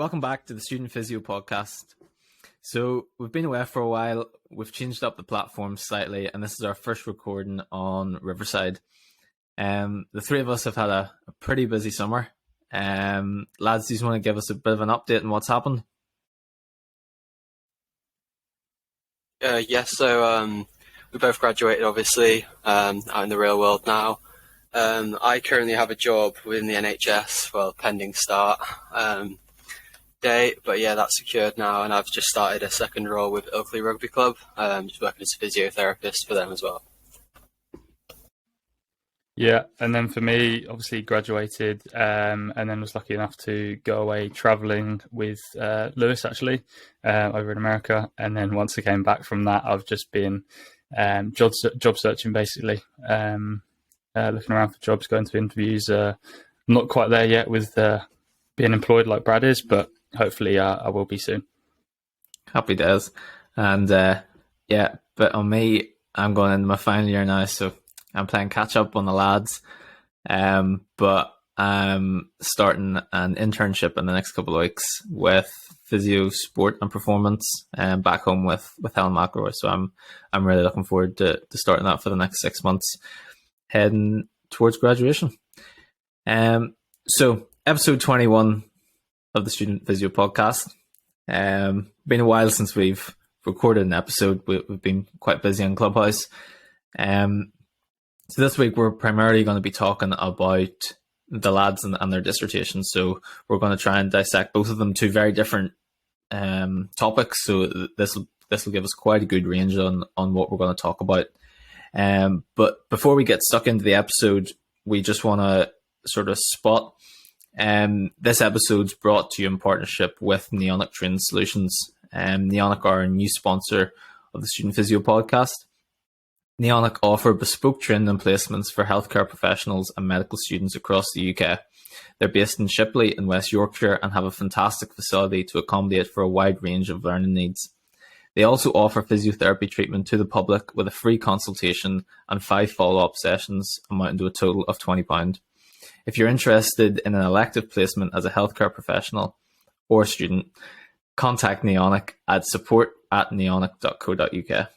Welcome back to the Student Physio podcast. So we've been away for a while. We've changed up the platform slightly, and this is our first recording on Riverside. The three of us have had a pretty busy summer. Lads, do you want to give us a bit of an update on what's happened? So we both graduated, obviously, out in the real world now. I currently have a job within the NHS, pending start date, but yeah, that's secured now, and I've just started a second role with Ilkley Rugby Club, just working as a physiotherapist for them as well. Yeah, and then for me, obviously graduated, and then was lucky enough to go away travelling with Lewis, actually, over in America. And then once I came back from that, I've just been job searching, basically, looking around for jobs, going to interviews. I'm not quite there yet with being employed like Brad is, but hopefully I will be soon. Happy days. And but on me, I'm going into my final year now, so I'm playing catch up on the lads, but I'm starting an internship in the next couple of weeks with physio, sport and performance, back home with Helen McElroy. So I'm really looking forward to starting that for the next 6 months, heading towards graduation. So episode 21 of the Student Physio podcast. Been a while since we've recorded an episode. We've been quite busy on Clubhouse. So this week we're primarily going to be talking about the lads and their dissertations. So we're going to try and dissect both of them, two very different topics. So this will give us quite a good range on what we're going to talk about. But before we get stuck into the episode, we just want to sort of spot. This episode's brought to you in partnership with Neonic Training Solutions. Neonic are a new sponsor of the Student Physio podcast. Neonic offer bespoke training and placements for healthcare professionals and medical students across the UK. They're based in Shipley in West Yorkshire and have a fantastic facility to accommodate for a wide range of learning needs. They also offer physiotherapy treatment to the public with a free consultation and 5 follow-up sessions amounting to a total of £20. If you're interested in an elective placement as a healthcare professional or student, contact Neonic at support@neonic.co.uk.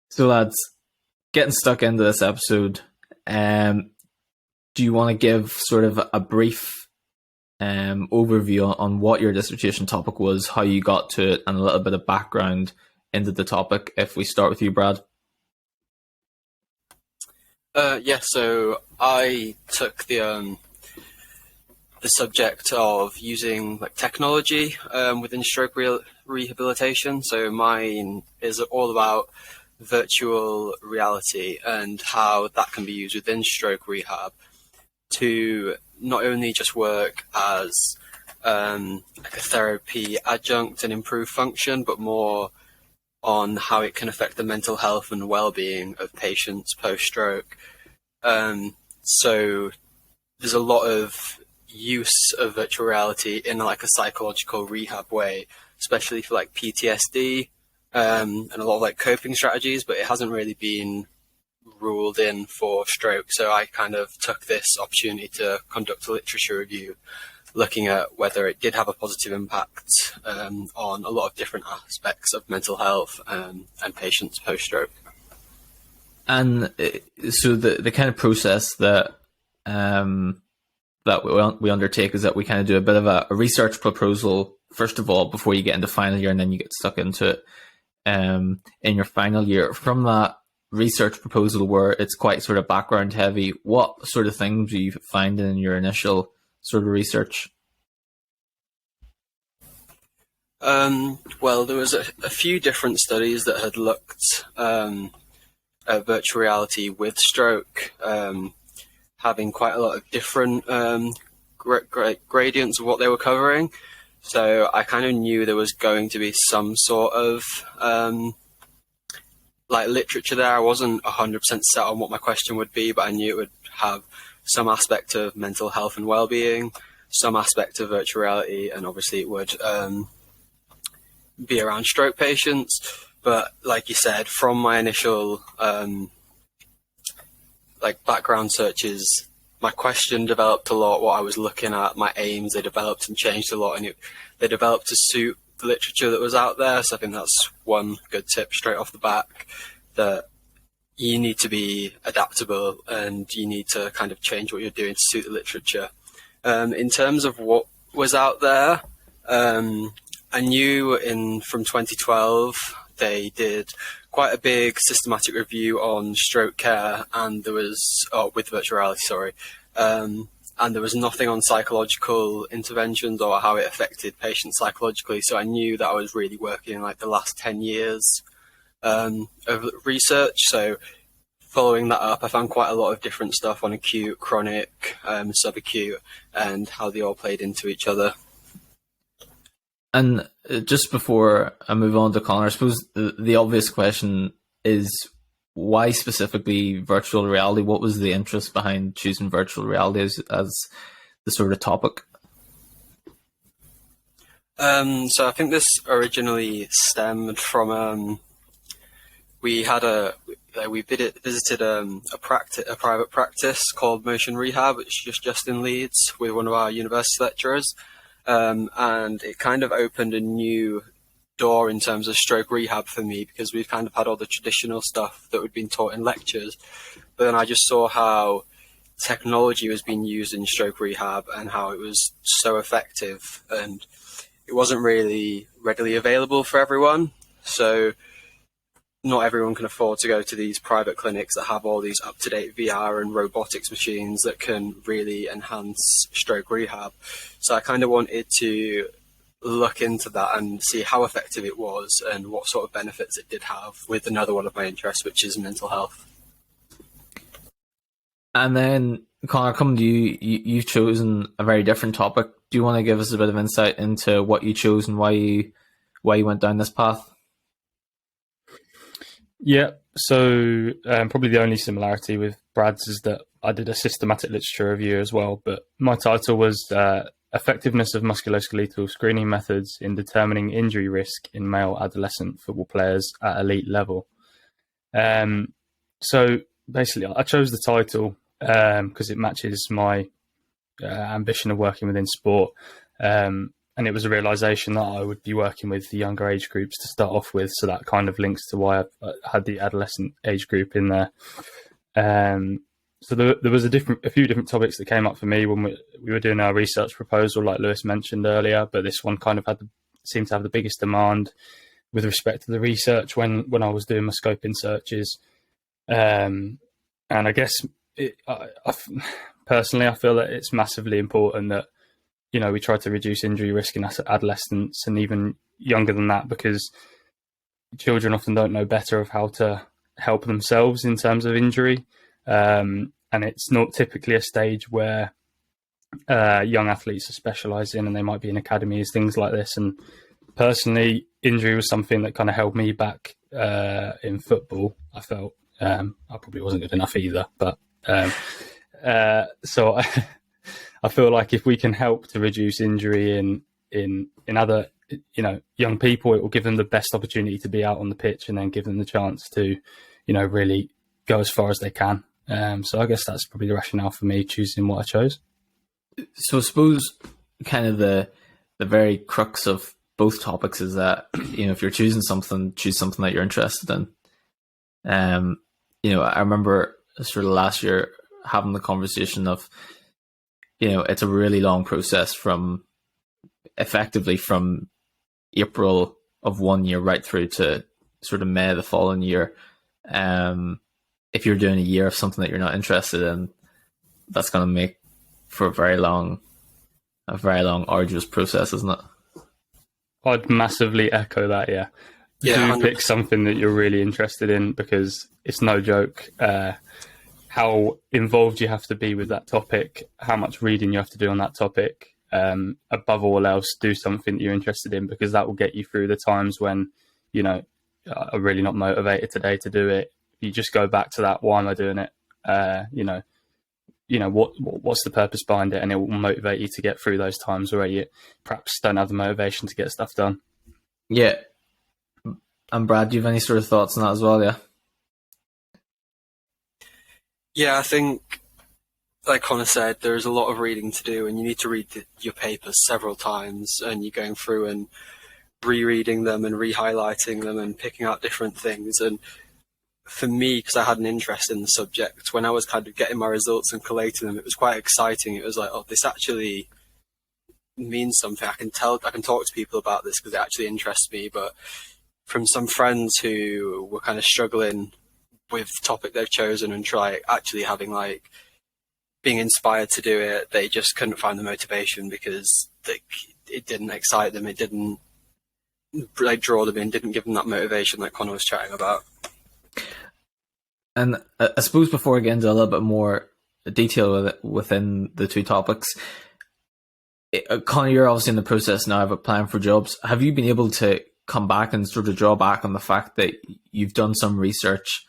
So lads, getting stuck into this episode, do you want to give sort of a brief overview on what your dissertation topic was, how you got to it, and a little bit of background into the topic, if we start with you, Brad? So I took the subject of using technology within stroke rehabilitation. So mine is all about virtual reality and how that can be used within stroke rehab to not only just work as a therapy adjunct and improve function, but more on how it can affect the mental health and well-being of patients post-stroke. So there's a lot of use of virtual reality in a psychological rehab way, especially for PTSD, and a lot of coping strategies, but it hasn't really been ruled in for stroke. So I kind of took this opportunity to conduct a literature review looking at whether it did have a positive impact on a lot of different aspects of mental health and patients post-stroke. And so the kind of process that we undertake is that we kind of do a bit of a research proposal, first of all, before you get into final year, and then you get stuck into it in your final year. From that research proposal, where it's quite sort of background heavy, what sort of things do you find in your initial sort of research? Well, there was a few different studies that had looked at virtual reality with stroke, having quite a lot of different gradients of what they were covering. So I kind of knew there was going to be some sort of literature there. I wasn't 100% set on what my question would be, but I knew it would have some aspect of mental health and well-being, some aspect of virtual reality, and obviously it would be around stroke patients. But like you said, from my initial background searches, my question developed a lot. What I was looking at, my aims, they developed and changed a lot, and they developed to suit the literature that was out there. So I think that's one good tip straight off the back, that you need to be adaptable and you need to kind of change what you're doing to suit the literature. In terms of what was out there, I knew from 2012 they did quite a big systematic review on stroke care, and there was with virtual reality, sorry, and there was nothing on psychological interventions or how it affected patients psychologically. So I knew that I was really working in like the last 10 years of research. So following that up, I found quite a lot of different stuff on acute, chronic, subacute, and how they all played into each other. And just before I move on to Connor, I suppose the obvious question is, why specifically virtual reality? What was the interest behind choosing virtual reality as the sort of topic? So I think this originally stemmed from we visited a private practice called Motion Rehab, which is just in Leeds, with one of our university lecturers. And it kind of opened a new door in terms of stroke rehab for me, because we've kind of had all the traditional stuff that we'd been taught in lectures, but then I just saw how technology was being used in stroke rehab and how it was so effective, and it wasn't really readily available for everyone. So not everyone can afford to go to these private clinics that have all these up-to-date VR and robotics machines that can really enhance stroke rehab. So I kind of wanted to look into that and see how effective it was and what sort of benefits it did have, with another one of my interests, which is mental health. And then, Connor, coming to you, you've chosen a very different topic. Do you want to give us a bit of insight into what you chose and why you went down this path? Yeah, so probably the only similarity with Brad's is that I did a systematic literature review as well, but my title was Effectiveness of Musculoskeletal Screening Methods in Determining Injury Risk in Male Adolescent Football Players at Elite Level. So basically, I chose the title because it matches my ambition of working within sport. And it was a realization that I would be working with the younger age groups to start off with. So that kind of links to why I had the adolescent age group in there. So there was a few different topics that came up for me when we were doing our research proposal, like Lewis mentioned earlier, but this one kind of seemed to have the biggest demand with respect to the research when I was doing my scoping searches. And I guess personally, I feel that it's massively important that, you know, we try to reduce injury risk in adolescents and even younger than that, because children often don't know better of how to help themselves in terms of injury. And it's not typically a stage where young athletes are specialised in, and they might be in academies, things like this. And personally, injury was something that kind of held me back in football. I felt I probably wasn't good enough either, but so I feel like if we can help to reduce injury in other, you know, young people, it will give them the best opportunity to be out on the pitch and then give them the chance to, you know, really go as far as they can. So I guess that's probably the rationale for me choosing what I chose. So I suppose kind of the very crux of both topics is that, you know, if you're choosing something, choose something that you're interested in. You know, I remember sort of last year having the conversation of, you know, it's a really long process from April of one year right through to sort of May the following year. If you're doing a year of something that you're not interested in, that's going to make for a very long, arduous process, isn't it? I'd massively echo that. Yeah. Do pick something that you're really interested in, because it's no joke how involved you have to be with that topic, how much reading you have to do on that topic. Above all else, do something that you're interested in, because that will get you through the times when, you know, are really not motivated today to do it. You just go back to that, why am I doing it? You know, what's the purpose behind it? And it will motivate you to get through those times where you perhaps don't have the motivation to get stuff done. Yeah. And Brad, do you have any sort of thoughts on that as well? Yeah. Yeah, I think like Connor said, there is a lot of reading to do, and you need to read your papers several times, and you're going through and rereading them and re-highlighting them and picking out different things. And for me, because I had an interest in the subject, when I was kind of getting my results and collating them, it was quite exciting. It was like, oh, this actually means something. I can talk to people about this because it actually interests me. But from some friends who were kind of struggling with the topic they've chosen and being inspired to do it, they just couldn't find the motivation because it didn't excite them. It didn't draw them in, didn't give them that motivation like Connor was chatting about. And I suppose before I get into a little bit more detail within the two topics, Connor, you're obviously in the process now of applying for jobs. Have you been able to come back and sort of draw back on the fact that you've done some research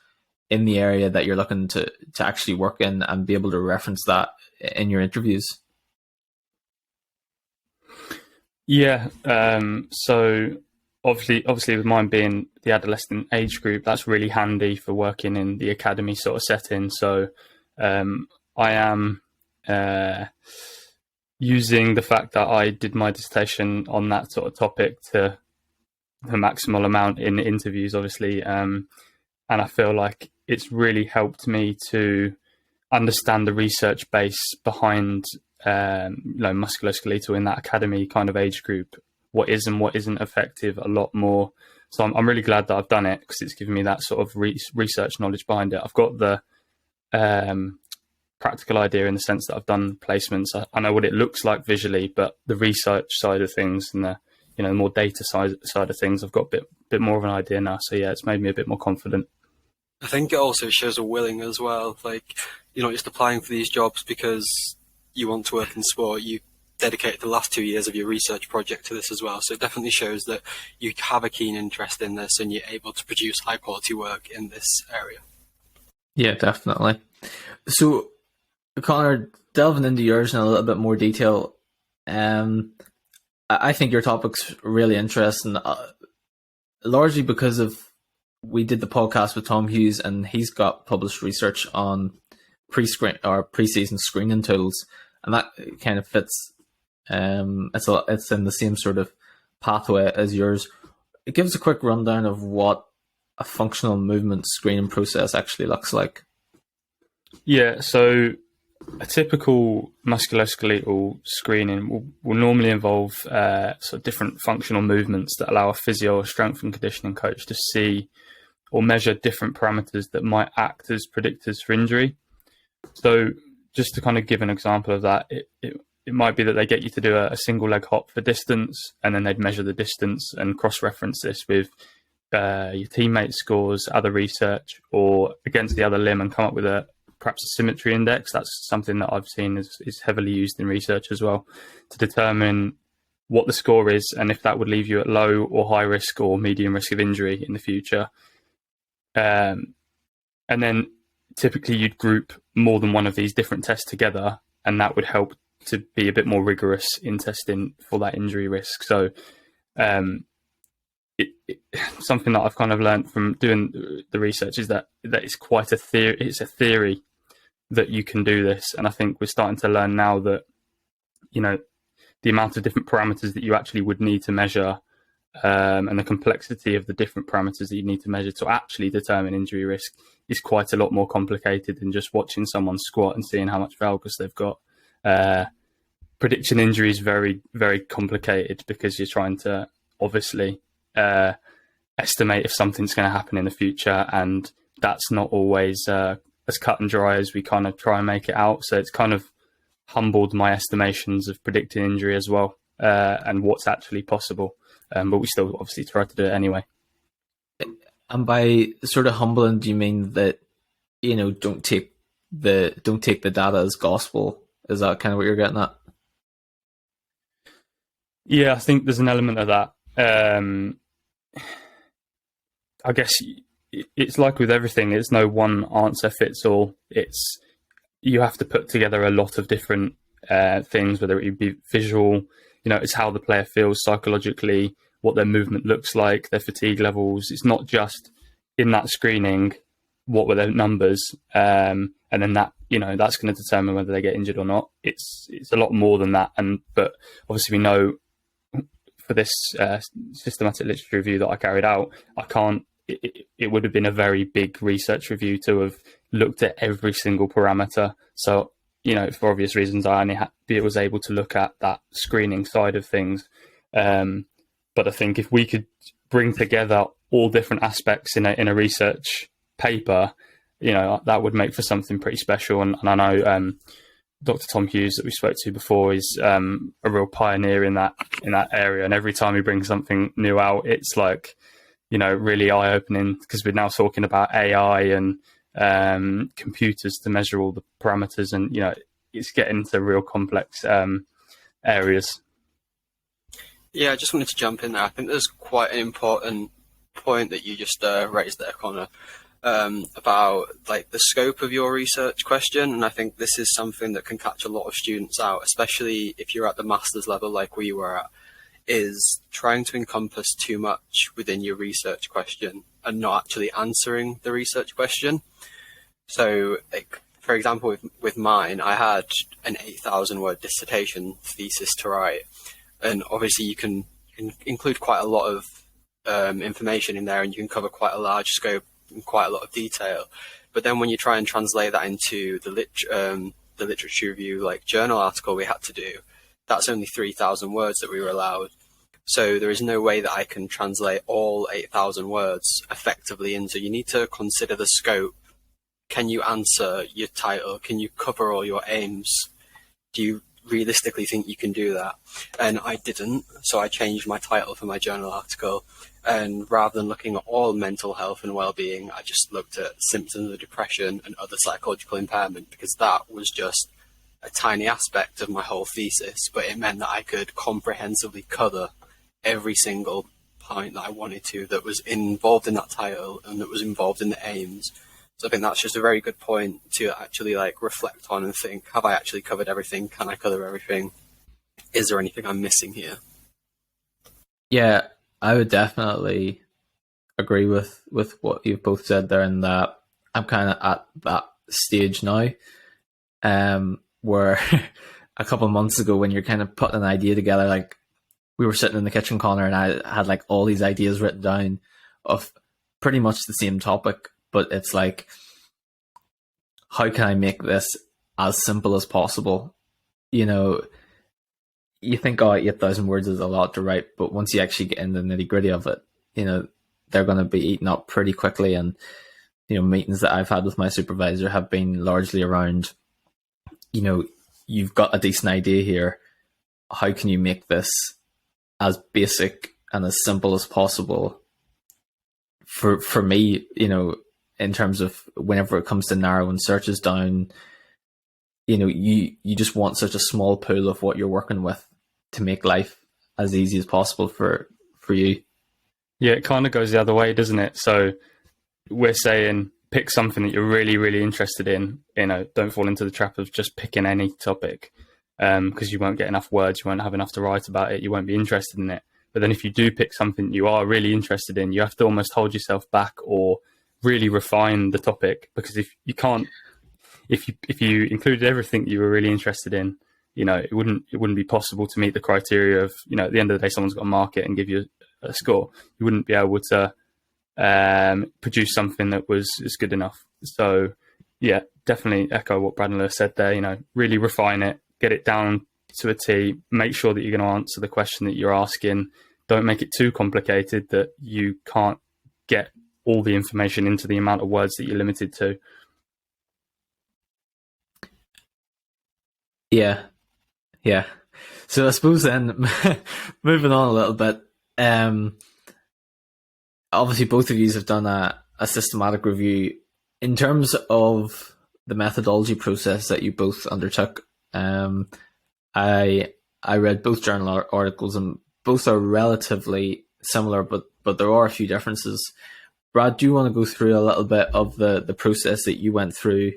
in the area that you're looking to actually work in and be able to reference that in your interviews? Yeah. So obviously with mine being the adolescent age group, that's really handy for working in the academy sort of setting. So I am using the fact that I did my dissertation on that sort of topic to the maximal amount in interviews, obviously. And I feel like it's really helped me to understand the research base behind musculoskeletal in that academy kind of age group, what is and what isn't effective a lot more. So I'm really glad that I've done it because it's given me that sort of research knowledge behind it. I've got the practical idea in the sense that I've done placements. I know what it looks like visually, but the research side of things and the more data side of things, I've got a bit more of an idea now. So yeah, it's made me a bit more confident. I think it also shows a willing as well. Like, you're not just applying for these jobs because you want to work in sport. You dedicated the last 2 years of your research project to this as well. So it definitely shows that you have a keen interest in this and you're able to produce high quality work in this area. Yeah, definitely. So, Connor, delving into yours in a little bit more detail, I think your topic's really interesting, largely because we did the podcast with Tom Hughes, and he's got published research on pre-season screening tools, and that kind of fits. It's in the same sort of pathway as yours. It gives a quick rundown of what a functional movement screening process actually looks like. Yeah, so a typical musculoskeletal screening will normally involve sort of different functional movements that allow a physio or strength and conditioning coach to see or measure different parameters that might act as predictors for injury. So just to kind of give an example of that, it might be that they get you to do a single leg hop for distance, and then they'd measure the distance and cross-reference this with your teammates' scores, other research, or against the other limb and come up with perhaps a symmetry index. That's something that I've seen is heavily used in research as well, to determine what the score is and if that would leave you at low or high risk or medium risk of injury in the future. And then typically you'd group more than one of these different tests together, and that would help to be a bit more rigorous in testing for that injury risk. So something that I've kind of learned from doing the research is that it's quite a theory. It's a theory that you can do this, and I think we're starting to learn now that the amount of different parameters that you actually would need to measure, and the complexity of the different parameters that you need to measure to actually determine injury risk is quite a lot more complicated than just watching someone squat and seeing how much valgus they've got. Prediction injury is very, very complicated because you're trying to obviously estimate if something's going to happen in the future, and that's not always as cut and dry as we kind of try and make it out. So it's kind of humbled my estimations of predicting injury as well, and what's actually possible. But we still obviously try to do it anyway. And by sort of humbling, do you mean that don't take the data as gospel? Is that kind of what you're getting at? Yeah, I think there's an element of that. I guess it's like with everything, it's no one answer fits all. You have to put together a lot of different things, whether it be visual, it's how the player feels psychologically, what their movement looks like, their fatigue levels. It's not just in that screening, what were their numbers, and then that, you know, that's going to determine whether they get injured or not. It's a lot more than that, but obviously we know for this systematic literature review that I carried out, it would have been a very big research review to have looked at every single parameter. So, you know, for obvious reasons, I only was able to look at that screening side of things. But I think if we could bring together all different aspects in a research paper, you know, that would make for something pretty special. And I know Dr. Tom Hughes that we spoke to before is a real pioneer in that area. And every time he brings something new out, it's like, you know, really eye-opening, because we're now talking about AI and computers to measure all the parameters, and, you know, it's getting into real complex areas. Yeah, I just wanted to jump in there. I think there's quite an important point that you just raised there, Connor, about like the scope of your research question. And I think this is something that can catch a lot of students out, especially if you're at the master's level like we were at, is trying to encompass too much within your research question and not actually answering the research question. So, like, for example, with mine, I had an 8,000 word dissertation thesis to write. And obviously you can include quite a lot of information in there, and you can cover quite a large scope and quite a lot of detail. But then when you try and translate that into the literature review, like journal article we had to do, that's only 3,000 words that we were allowed. So there is no way that I can translate all 8,000 words effectively into. You need to consider the scope. Can you answer your title? Can you cover all your aims? Do you realistically think you can do that? And I didn't, so I changed my title for my journal article, and rather than looking at all mental health and well-being, I just looked at symptoms of depression and other psychological impairment, because that was just a tiny aspect of my whole thesis, but it meant that I could comprehensively cover every single point that I wanted to, that was involved in that title and that was involved in the aims. So I think that's just a very good point to actually like reflect on and think, have I actually covered everything? Can I cover everything? Is there anything I'm missing here? Yeah, I would definitely agree with what you've both said there, and that I'm kind of at that stage now, where a couple of months ago when you're kind of putting an idea together, like we were sitting in the kitchen corner and I had like all these ideas written down of pretty much the same topic, but it's like, how can I make this as simple as possible? You know, you think, oh, 8,000 words is a lot to write, but once you actually get in the nitty gritty of it, you know, they're going to be eaten up pretty quickly. And, you know, meetings that I've had with my supervisor have been largely around, you know, you've got a decent idea here. How can you make this as basic and as simple as possible? For me, you know, in terms of whenever it comes to narrowing searches down, you know, you just want such a small pool of what you're working with to make life as easy as possible for you. Yeah, it kind of goes the other way, doesn't it? So we're saying pick something that you're really, really interested in. You know, don't fall into the trap of just picking any topic, because you won't get enough words, you won't have enough to write about it, you won't be interested in it. But then if you do pick something you are really interested in, you have to almost hold yourself back or really refine the topic, because if you included everything you were really interested in, you know, it wouldn't be possible to meet the criteria of, you know, at the end of the day, someone's got to mark it and give you a score. You wouldn't be able to produce something that was good enough. So yeah, definitely echo what Brad and Lewis said there. You know, really refine it, get it down to a T, make sure that you're going to answer the question that you're asking. Don't make it too complicated that you can't get all the information into the amount of words that you're limited to. Yeah. So I suppose then, moving on a little bit, obviously both of you have done a systematic review. In terms of the methodology process that you both undertook, I read both journal articles and both are relatively similar, but there are a few differences. Brad, do you want to go through a little bit of the process that you went through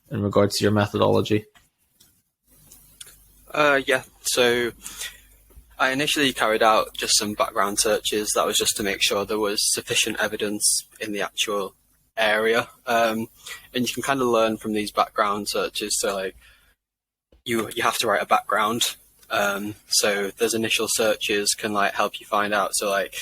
in regards to your methodology? Yeah, so I initially carried out just some background searches. That was just to make sure there was sufficient evidence in the actual area, and you can kind of learn from these background searches. So like you have to write a background. So those initial searches can like help you find out. So like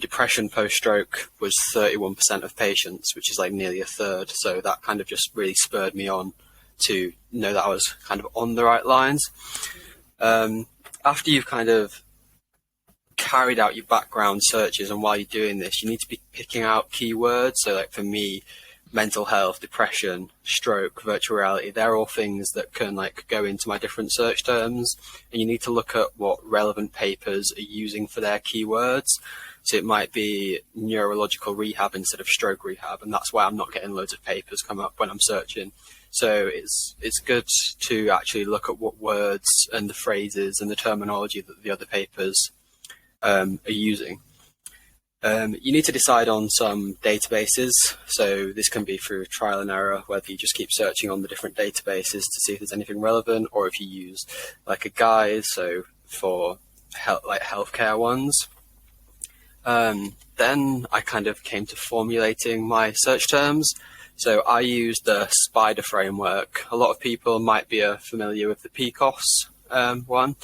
depression post-stroke was 31% of patients, which is like nearly a third. So that kind of just really spurred me on to know that I was kind of on the right lines. After you've kind of carried out your background searches, and while you're doing this, you need to be picking out keywords. So like for me, mental health, depression, stroke, virtual reality, they're all things that can like go into my different search terms, and you need to look at what relevant papers are using for their keywords. So it might be neurological rehab instead of stroke rehab, and that's why I'm not getting loads of papers come up when I'm searching. So it's good to actually look at what words and the phrases and the terminology that the other papers are using. You need to decide on some databases. So this can be through trial and error, whether you just keep searching on the different databases to see if there's anything relevant, or if you use like a guide, so for like healthcare ones. Then I kind of came to formulating my search terms. So I used the spider framework. A lot of people might be familiar with the PCOS one,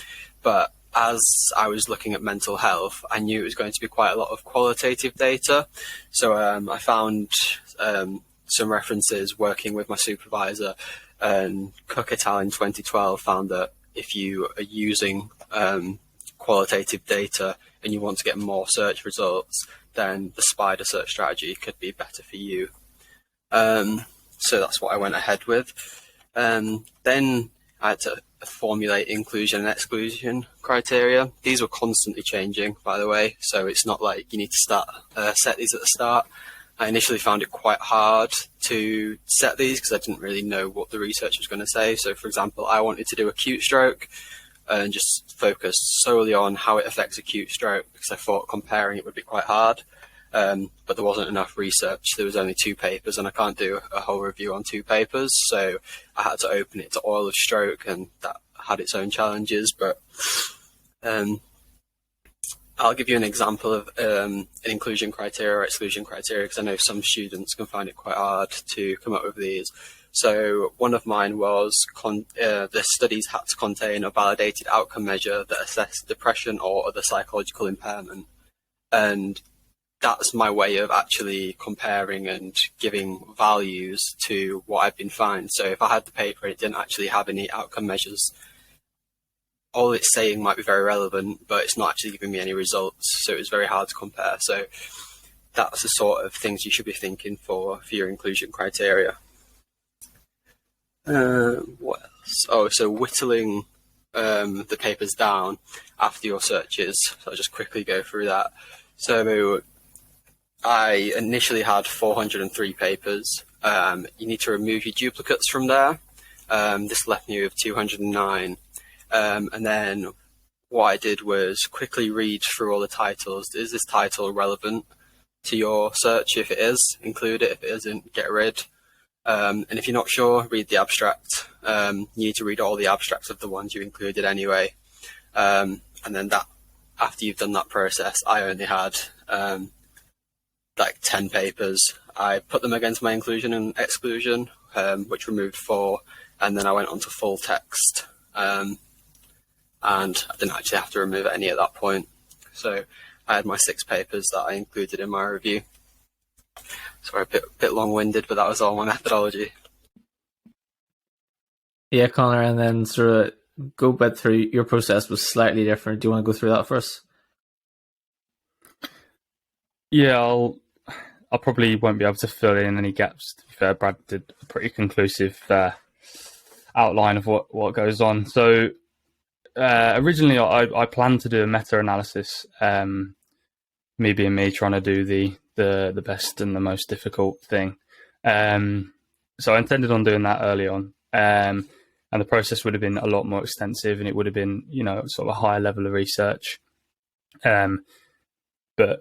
but as I was looking at mental health, I knew it was going to be quite a lot of qualitative data. So I found some references working with my supervisor, and Cook et al. In 2012 found that if you are using qualitative data and you want to get more search results, then the spider search strategy could be better for you. So that's what I went ahead with. Then I had to formulate inclusion and exclusion criteria. These were constantly changing, by the way, so it's not like you need to set these at the start. I initially found it quite hard to set these because I didn't really know what the research was going to say. So for example, I wanted to do acute stroke and just focus solely on how it affects acute stroke, because I thought comparing it would be quite hard. But there wasn't enough research. There was only 2 papers, and I can't do a whole review on 2 papers, so I had to open it to all of stroke, and that had its own challenges. But I'll give you an example of an inclusion criteria or exclusion criteria, because I know some students can find it quite hard to come up with these. So one of mine was the studies had to contain a validated outcome measure that assessed depression or other psychological impairment. And that's my way of actually comparing and giving values to what I've been finding. So if I had the paper and it didn't actually have any outcome measures, all it's saying might be very relevant, but it's not actually giving me any results. So it was very hard to compare. So that's the sort of things you should be thinking for your inclusion criteria. What else? Oh, so whittling the papers down after your searches. So I'll just quickly go through that. So I initially had 403 papers. You need to remove your duplicates from there. This left me with 209. And then what I did was quickly read through all the titles. Is this title relevant to your search? If it is, include it. If it isn't, get rid. And if you're not sure, read the abstract. You need to read all the abstracts of the ones you included anyway. And then after you've done that process, I only had like 10 papers. I put them against my inclusion and exclusion, which removed 4, and then I went on to full text. And I didn't actually have to remove any at that point. So I had my 6 papers that I included in my review. Sorry, a bit long-winded, but that was all my methodology. Yeah, Connor, and then sort of go back through your process was slightly different. Do you want to go through that first? Yeah, I probably won't be able to fill in any gaps. To be fair, Brad did a pretty conclusive outline of what goes on. So originally, I planned to do a meta-analysis. Me being me, trying to do the best and the most difficult thing. So I intended on doing that early on, and the process would have been a lot more extensive, and it would have been, sort of a higher level of research. But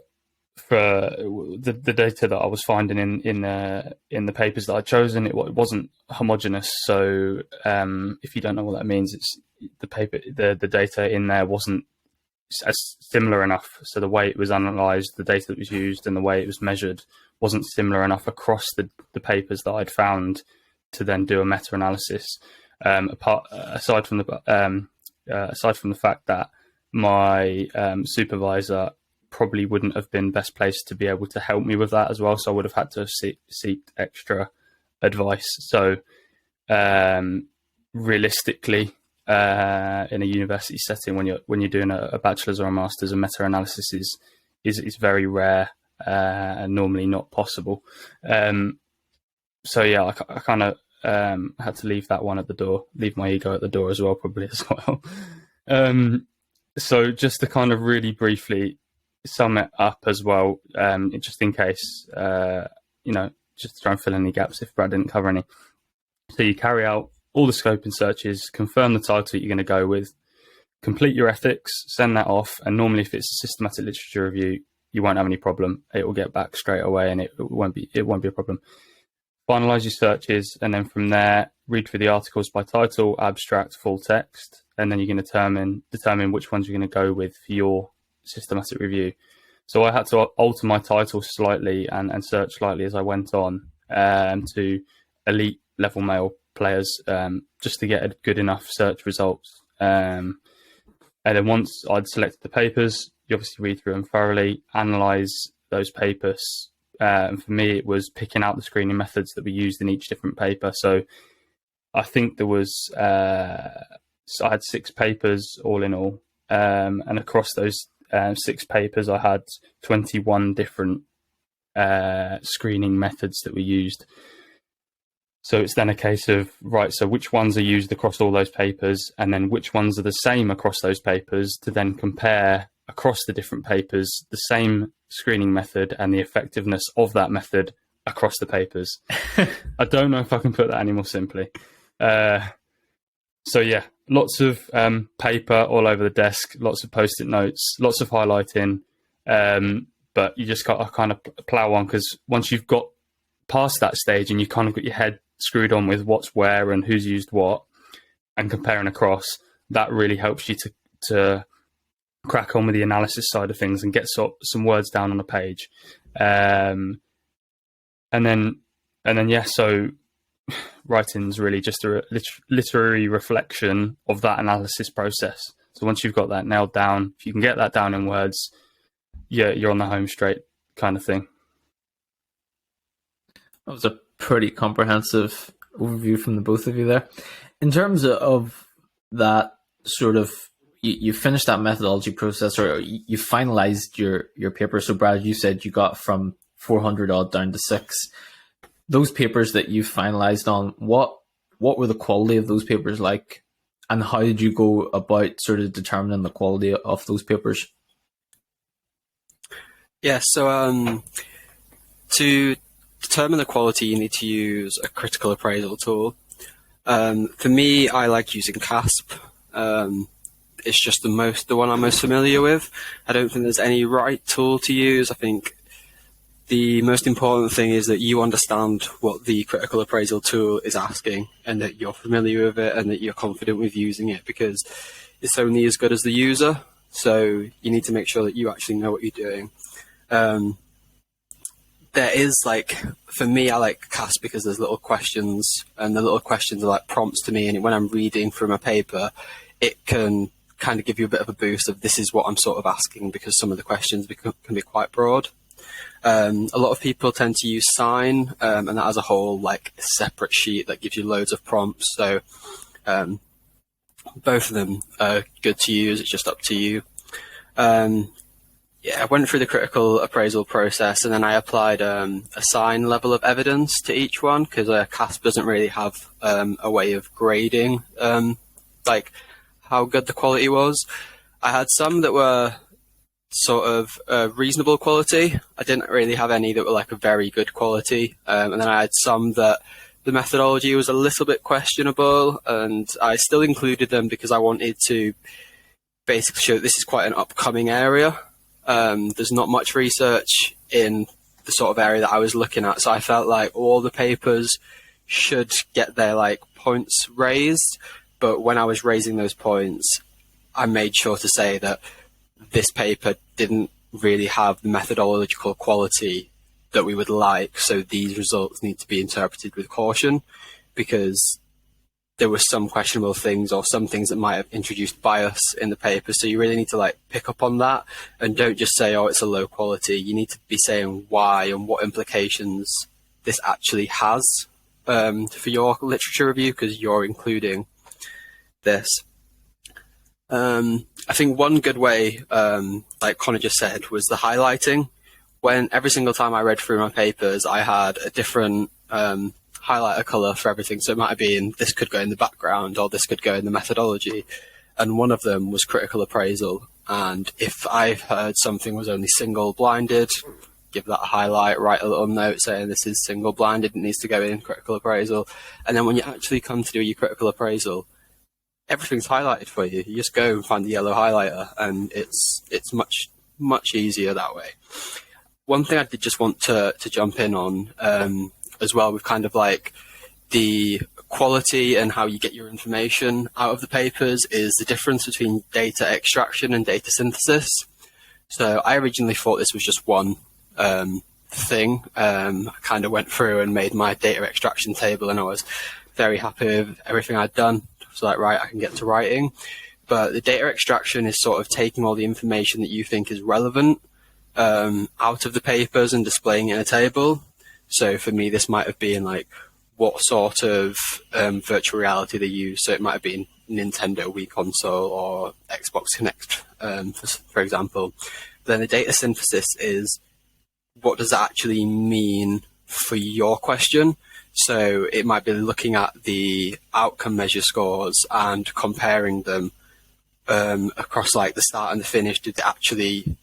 for the data that I was finding in the papers that I'd chosen, it wasn't homogeneous. So if you don't know what that means, it's the data in there wasn't as similar enough. So the way it was analysed, the data that was used, and the way it was measured wasn't similar enough across the papers that I'd found to then do a meta-analysis. Aside from the fact that my supervisor probably wouldn't have been best placed to be able to help me with that as well, so I would have had to seek extra advice. So realistically, in a university setting, when you're doing a bachelor's or a master's, a meta-analysis is very rare and normally not possible. So yeah, I kind of had to leave that one at the door, leave my ego at the door as well, probably as well. So just to kind of really briefly sum it up as well, just in case, just to try and fill any gaps if Brad didn't cover any. So you carry out all the scoping searches, confirm the title you're going to go with, complete your ethics, send that off, and normally if it's a systematic literature review, you won't have any problem. It will get back straight away, and it won't be a problem. Finalize your searches, and then from there, read through the articles by title, abstract, full text, and then you can determine which ones you're going to go with for your systematic review. So I had to alter my title slightly and search slightly as I went on to elite level male players, just to get good enough search results. And then once I'd selected the papers, you obviously read through them thoroughly, analyze those papers. And for me, it was picking out the screening methods that were used in each different paper. So I think there was, I had 6 papers all in all. And across those 6 papers, I had 21 different screening methods that were used. So it's then a case of, right, so which ones are used across all those papers, and then which ones are the same across those papers, to then compare across the different papers the same screening method and the effectiveness of that method across the papers. I don't know if I can put that any more simply. So yeah, lots of paper all over the desk, lots of post-it notes, lots of highlighting, but you just got to kind of plow on, because once you've got past that stage and you kind of got your head screwed on with what's where and who's used what and comparing across, that really helps you to crack on with the analysis side of things and get some words down on a page. And then yeah, so writing's really just a literary reflection of that analysis process. So once you've got that nailed down, if you can get that down in words, you're on the home straight kind of thing. That was a pretty comprehensive overview from the both of you there. In terms of that sort of, you finished that methodology process, or you finalized your paper. So Brad, you said you got from 400 odd down to 6. Those papers that you finalized on, what were the quality of those papers like, and how did you go about sort of determining the quality of those papers? Yeah, so to determine the quality, you need to use a critical appraisal tool. For me, I like using CASP. It's just the one I'm most familiar with. I don't think there's any right tool to use. I think the most important thing is that you understand what the critical appraisal tool is asking, and that you're familiar with it and that you're confident with using it, because it's only as good as the user. So you need to make sure that you actually know what you're doing. There is, like, for me, I like CASP because there's little questions, and the little questions are like prompts to me, and when I'm reading from a paper, it can kind of give you a bit of a boost of, this is what I'm sort of asking, because some of the questions can be quite broad. A lot of people tend to use Sign, and that as a whole, like a separate sheet that gives you loads of prompts. So both of them are good to use. It's just up to you. Yeah, I went through the critical appraisal process, and then I applied a Sign level of evidence to each one, because CASP doesn't really have a way of grading like how good the quality was. I had some that were sort of reasonable quality. I didn't really have any that were like a very good quality. And then I had some that the methodology was a little bit questionable, and I still included them because I wanted to basically show that this is quite an upcoming area. There's not much research in the sort of area that I was looking at, so I felt like all the papers should get their like points raised. But when I was raising those points, I made sure to say that this paper didn't really have the methodological quality that we would like, so these results need to be interpreted with caution, because there were some questionable things or some things that might have introduced bias in the paper. So you really need to like pick up on that, and don't just say, oh, it's a low quality. You need to be saying why and what implications this actually has for your literature review, because you're including this. I think one good way, like Connor just said, was the highlighting. When every single time I read through my papers, I had a different highlighter color for everything. So it might have been, this could go in the background or this could go in the methodology. And one of them was critical appraisal. And if I heard something was only single blinded, give that a highlight, write a little note saying this is single blinded, it needs to go in critical appraisal. And then when you actually come to do your critical appraisal, everything's highlighted for you. You just go and find the yellow highlighter, and it's much easier that way. One thing I did just want to jump in on as well, with kind of like the quality and how you get your information out of the papers, is the difference between data extraction and data synthesis. So I originally thought this was just one thing. I kind of went through and made my data extraction table, and I was very happy with everything I'd done. So like, right, I can get to writing. But the data extraction is sort of taking all the information that you think is relevant out of the papers and displaying it in a table. So for me, this might have been like what sort of virtual reality they use. So it might have been Nintendo Wii console or Xbox Kinect, for example. Then the data synthesis is, what does that actually mean for your question? So it might be looking at the outcome measure scores and comparing them across like the start and the finish. Did they actually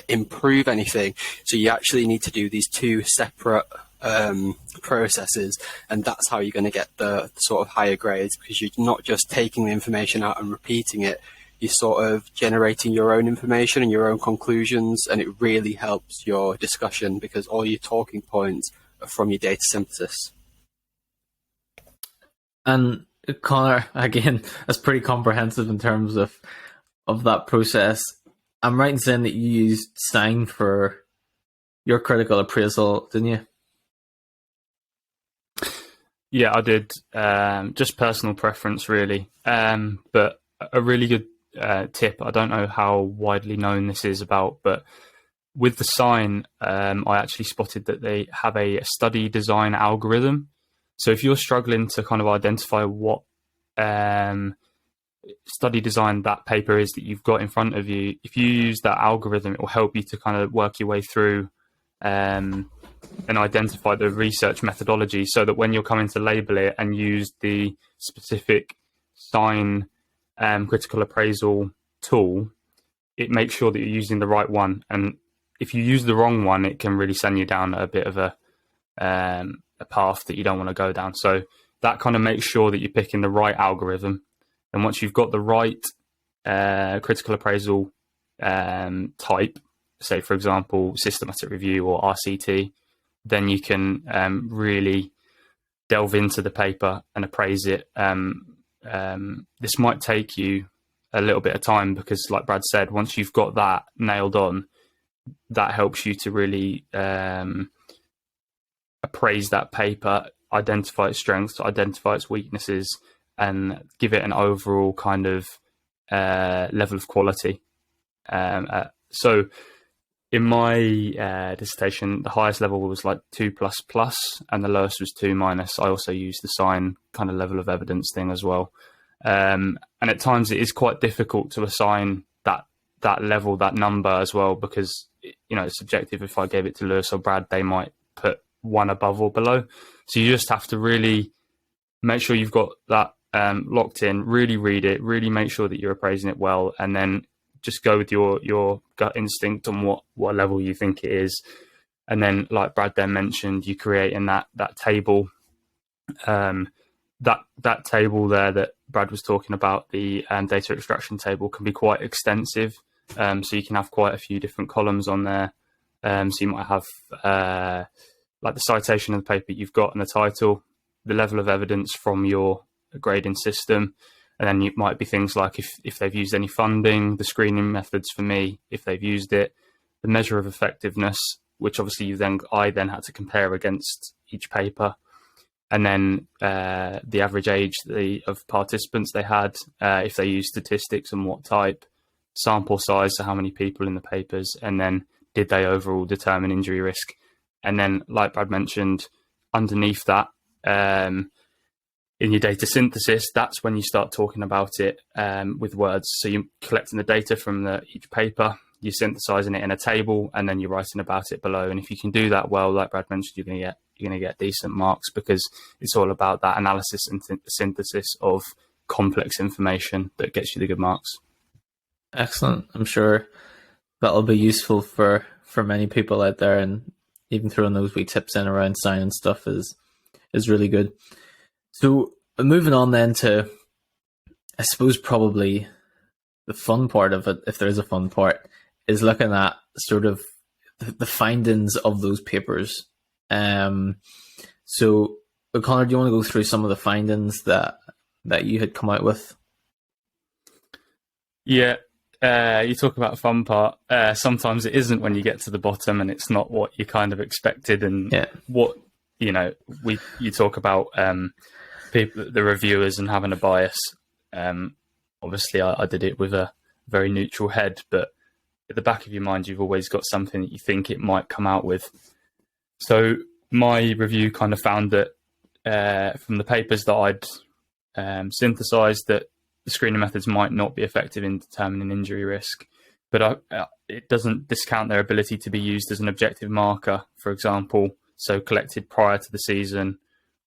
improve anything? So you actually need to do these two separate processes, and that's how you're going to get the sort of higher grades, because you're not just taking the information out and repeating it. You're sort of generating your own information and your own conclusions, and it really helps your discussion because all your talking points are from your data synthesis. And Connor, again, that's pretty comprehensive in terms of that process. I'm right in saying that you used Stein for your critical appraisal, didn't you? Yeah, I did. Just personal preference, really. But a really good tip, I don't know how widely known this is about, but with the sign, I actually spotted that they have a study design algorithm. So if you're struggling to kind of identify what study design that paper is that you've got in front of you, if you use that algorithm, it will help you to kind of work your way through and identify the research methodology, so that when you're coming to label it and use the specific sign critical appraisal tool, it makes sure that you're using the right one. And if you use the wrong one, it can really send you down a bit of a path that you don't want to go down. So that kind of makes sure that you're picking the right algorithm. And once you've got the right critical appraisal type, say, for example, systematic review or RCT, then you can really delve into the paper and appraise it. This might take you a little bit of time because, like Brad said, once you've got that nailed on, that helps you to really appraise that paper, identify its strengths, identify its weaknesses, and give it an overall kind of level of quality. So in my dissertation, the highest level was like 2++, and the lowest was 2-. I also used the sign kind of level of evidence thing as well. And at times it is quite difficult to assign that level, that number as well, because, you know, it's subjective. If I gave it to Lewis or Brad, they might put one above or below. So you just have to really make sure you've got that locked in, really read it, really make sure that you're appraising it well, and then just go with your gut instinct on what level you think it is. And then, like Brad then mentioned, you create in that table, that table there that Brad was talking about, the data extraction table, can be quite extensive. So you can have quite a few different columns on there. So you might have like the citation of the paper you've got and the title, the level of evidence from your grading system, and then it might be things like if they've used any funding, the screening methods for me, if they've used it, the measure of effectiveness, which obviously I then had to compare against each paper. And then the average age of participants they had, if they used statistics and what type, sample size, so how many people in the papers, and then did they overall determine injury risk. And then, like Brad mentioned, underneath that, in your data synthesis, that's when you start talking about it with words. So you're collecting the data from each paper, you're synthesizing it in a table, and then you're writing about it below. And if you can do that well, like Brad mentioned, you're going to get decent marks, because it's all about that analysis and synthesis of complex information that gets you the good marks. Excellent. I'm sure that'll be useful for many people out there, and even throwing those wee tips in around science stuff is really good. So moving on then to, I suppose, probably the fun part of it, if there is a fun part, is looking at sort of the findings of those papers. So Connor, do you want to go through some of the findings that you had come out with? Yeah. You talk about a fun part. Sometimes it isn't when you get to the bottom, and it's not what you kind of expected. And what, you talk about people, the reviewers, and having a bias. Obviously, I did it with a very neutral head, but at the back of your mind, you've always got something that you think it might come out with. So my review kind of found that from the papers that I'd synthesized, that the screening methods might not be effective in determining injury risk, but it doesn't discount their ability to be used as an objective marker, for example, so collected prior to the season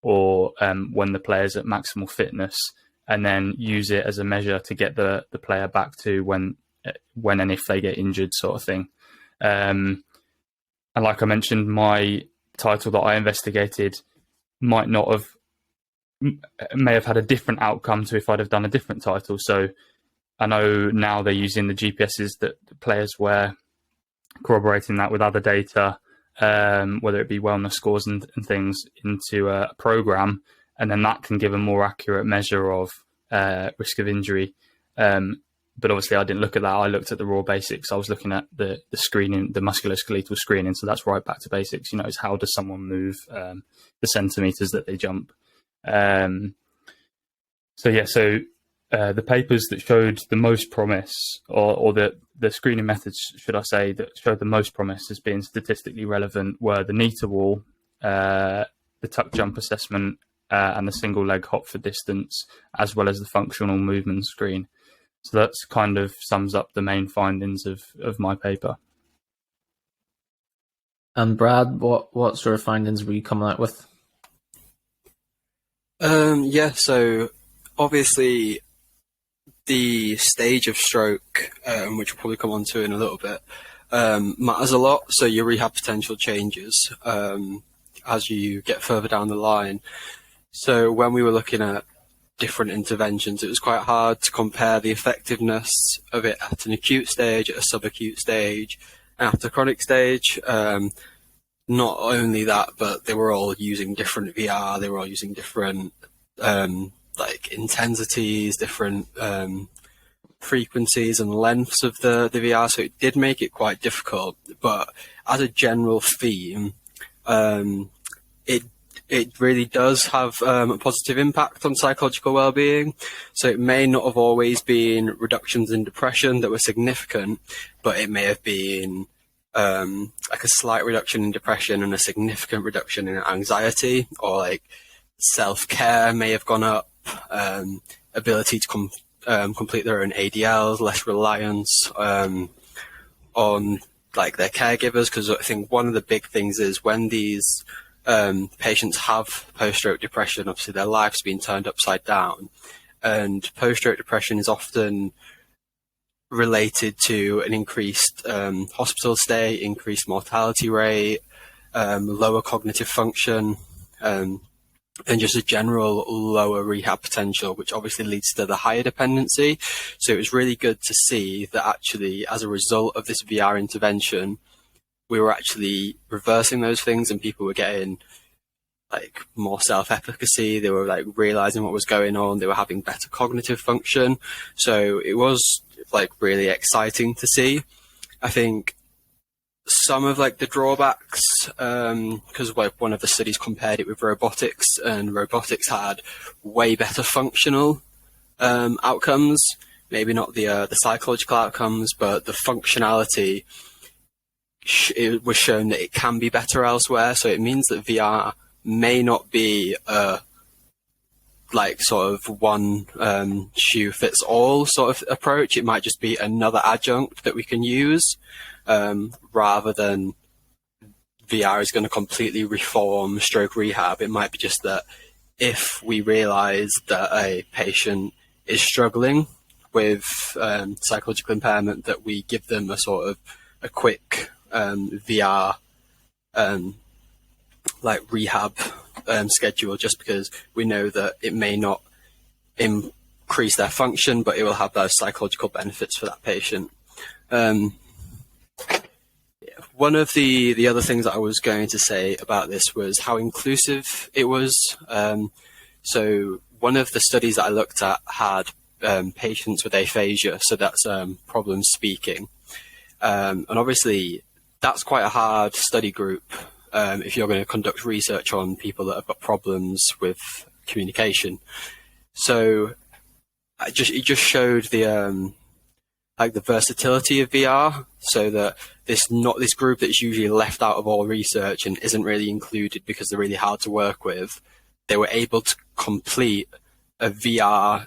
or when the player's at maximal fitness, and then use it as a measure to get the player back to when and if they get injured, sort of thing. And like I mentioned, my title that I investigated may have had a different outcome to if I'd have done a different title. So I know now they're using the GPSs that the players wear, corroborating that with other data, whether it be wellness scores and things, into a program, and then that can give a more accurate measure of risk of injury. But obviously I didn't look at that. I looked at the raw basics. I was looking at the screening, the musculoskeletal screening. So that's right back to basics. Is how does someone move the centimeters that they jump? The papers that showed the most promise, or the screening methods, should I say, that showed the most promise as being statistically relevant were the Nita wall, the tuck jump assessment, and the single leg hop for distance, as well as the functional movement screen. So that's kind of sums up the main findings of my paper. And Brad, what sort of findings were you coming out with? So obviously the stage of stroke, which we'll probably come on to in a little bit, matters a lot. So your rehab potential changes as you get further down the line. So when we were looking at different interventions, it was quite hard to compare the effectiveness of it at an acute stage, at a subacute stage, and at a chronic stage. Not only that, but they were all using different VR. They were all using different intensities, different frequencies and lengths of the VR. So it did make it quite difficult. But as a general theme, it really does have a positive impact on psychological well-being. So it may not have always been reductions in depression that were significant, but it may have been like a slight reduction in depression and a significant reduction in anxiety, or like self-care may have gone up, ability to complete their own ADLs, less reliance on like their caregivers. Because I think one of the big things is when these patients have post-stroke depression, obviously their life's been turned upside down, and post-stroke depression is often related to an increased hospital stay, increased mortality rate, lower cognitive function, and just a general lower rehab potential, which obviously leads to the higher dependency. So it was really good to see that actually, as a result of this VR intervention, we were actually reversing those things, and people were getting like more self-efficacy. They were like realizing what was going on. They were having better cognitive function. So it was like really exciting to see. I think some of like the drawbacks, because like one of the studies compared it with robotics, and robotics had way better functional outcomes. Maybe not the psychological outcomes, but the functionality. It was shown that it can be better elsewhere. So it means that VR may not be like sort of one shoe fits all sort of approach. It might just be another adjunct that we can use, rather than VR is going to completely reform stroke rehab. It might be just that if we realize that a patient is struggling with psychological impairment, that we give them a sort of a quick VR like rehab schedule, just because we know that it may not increase their function, but it will have those psychological benefits for that patient. One of the other things that I was going to say about this was how inclusive it was. So one of the studies that I looked at had patients with aphasia, so that's problem speaking. And obviously that's quite a hard study group if you're going to conduct research on people that have got problems with communication. So it just showed the like the versatility of VR, so that this group that's usually left out of all research and isn't really included because they're really hard to work with, they were able to complete a VR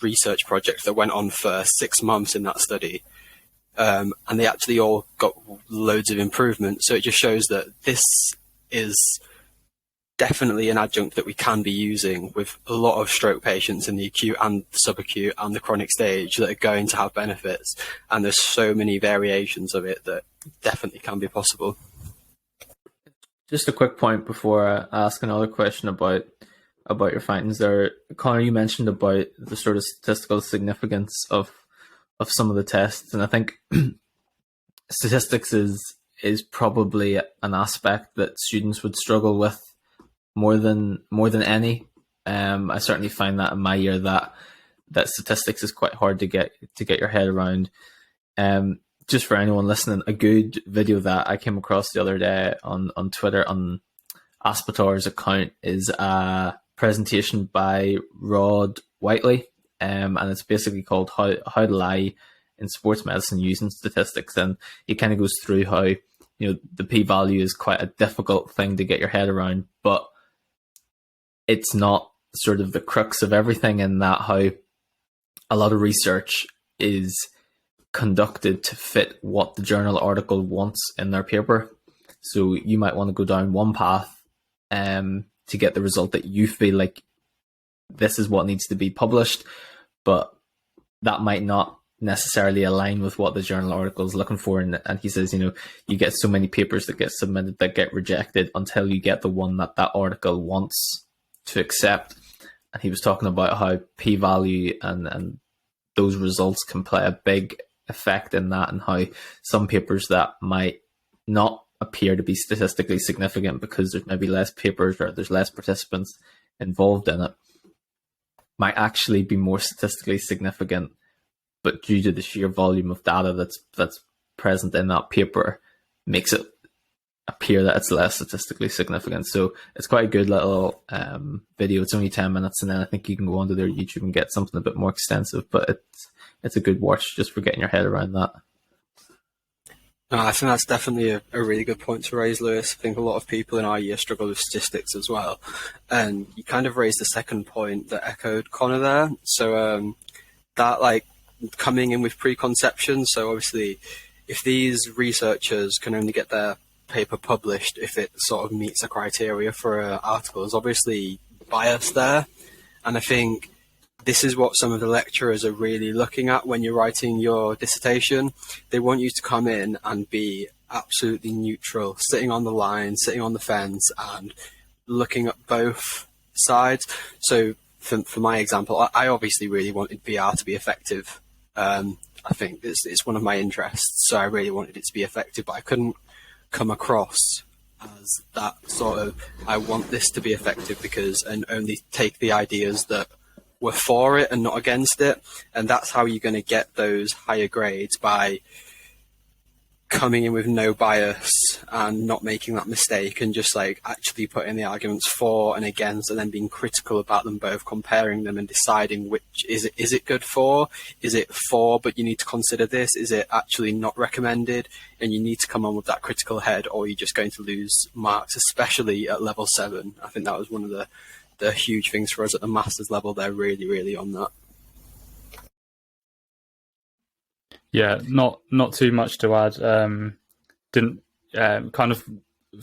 research project that went on for 6 months in that study. And they actually all got loads of improvement. So it just shows that this is definitely an adjunct that we can be using with a lot of stroke patients in the acute and subacute and the chronic stage that are going to have benefits. And there's so many variations of it that definitely can be possible. Just a quick point before I ask another question about your findings there. Connor, you mentioned about the sort of statistical significance of some of the tests, and I think statistics is probably an aspect that students would struggle with more than any. I certainly find that in my year that statistics is quite hard to get your head around. Just for anyone listening, a good video that I came across the other day on Twitter on Aspetar's account is a presentation by Rod Whiteley. And it's basically called How to Lie in Sports Medicine Using Statistics. And he kind of goes through how, the p-value is quite a difficult thing to get your head around, but it's not sort of the crux of everything, in that how a lot of research is conducted to fit what the journal article wants in their paper. So you might want to go down one path to get the result that you feel like this is what needs to be published, but that might not necessarily align with what the journal article is looking for. And he says, you get so many papers that get submitted that get rejected until you get the one that article wants to accept. And he was talking about how p-value and those results can play a big effect in that, and how some papers that might not appear to be statistically significant because there's maybe less papers or there's less participants involved in it might actually be more statistically significant, but due to the sheer volume of data that's present in that paper makes it appear that it's less statistically significant. So it's quite a good little video. It's only 10 minutes, and then I think you can go onto their YouTube and get something a bit more extensive, but it's a good watch just for getting your head around that. No, I think that's definitely a really good point to raise, Lewis. I think a lot of people in our year struggle with statistics as well. And you kind of raised the second point that echoed Connor there. So that like coming in with preconceptions. So obviously if these researchers can only get their paper published if it sort of meets the criteria for an article, there's obviously bias there. And I think this is what some of the lecturers are really looking at when you're writing your dissertation. They want you to come in and be absolutely neutral, sitting on the line, sitting on the fence, and looking at both sides. So for my example, I obviously really wanted VR to be effective. I think it's one of my interests, so I really wanted it to be effective, but I couldn't come across as that sort of, I want this to be effective because, and only take the ideas that were for it and not against it. And that's how you're going to get those higher grades, by coming in with no bias and not making that mistake, and just like actually putting the arguments for and against, and then being critical about them both, comparing them and deciding which is it good for, is it for but you need to consider this, is it actually not recommended, and you need to come on with that critical head, or you're just going to lose marks, especially at level 7. I think that was one of the huge things for us at the master's level. They're really on that. Yeah, not too much to add. Didn't kind of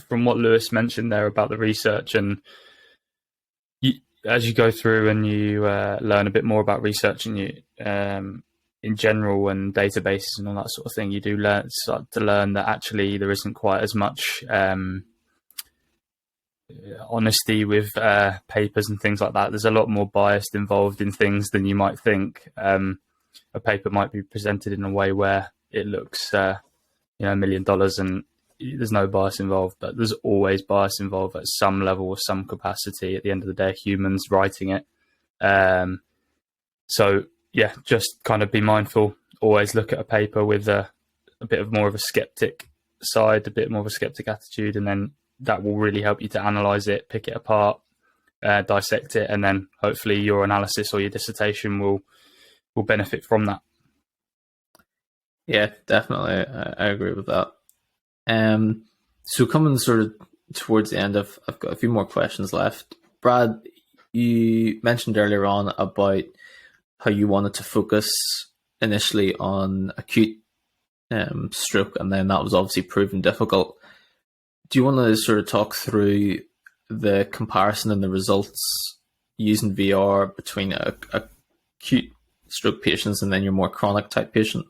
from what Lewis mentioned there about the research, and as you go through and you learn a bit more about research and you in general and databases and all that sort of thing, you do start to learn that actually there isn't quite as much honesty with papers and things like that. There's a lot more bias involved in things than you might think. A paper might be presented in a way where it looks, $1 million and there's no bias involved, but there's always bias involved at some level or some capacity. At the end of the day, humans writing it. So yeah, just kind of be mindful. Always look at a paper with a bit of more of a skeptic side, a bit more of a skeptic attitude, and then that will really help you to analyze it, pick it apart, dissect it, and then hopefully your analysis or your dissertation will benefit from that. Yeah, definitely. I agree with that. So coming sort of towards the end, I've got a few more questions left. Brad, you mentioned earlier on about how you wanted to focus initially on acute stroke, and then that was obviously proven difficult. Do you want to sort of talk through the comparison and the results using VR between acute stroke patients and then your more chronic type patient?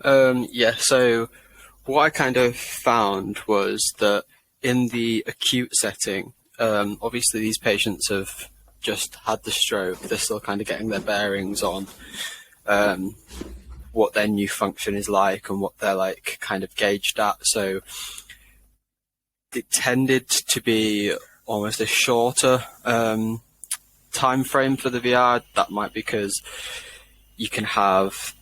So what I kind of found was that in the acute setting, obviously these patients have just had the stroke. They're still kind of getting their bearings on what their new function is like and what they're like kind of gauged at. So it tended to be almost a shorter time frame for the VR. That might be because you can have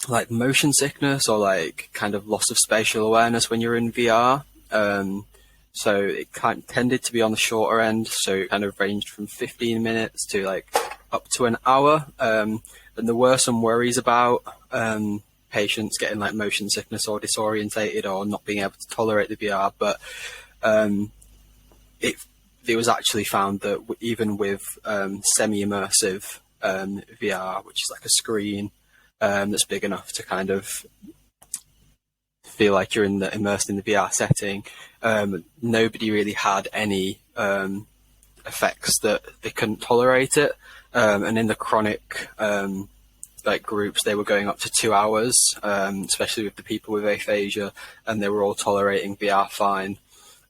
like motion sickness or like kind of loss of spatial awareness when you're in VR. So it kind of tended to be on the shorter end. So it kind of ranged from 15 minutes to like up to an hour. And there were some worries about patients getting like motion sickness or disorientated or not being able to tolerate the VR. But it was actually found that even with semi-immersive VR, which is like a screen that's big enough to kind of feel like you're immersed in the VR setting, nobody really had any effects that they couldn't tolerate it. And in the chronic like groups, they were going up to 2 hours, especially with the people with aphasia, and they were all tolerating VR fine.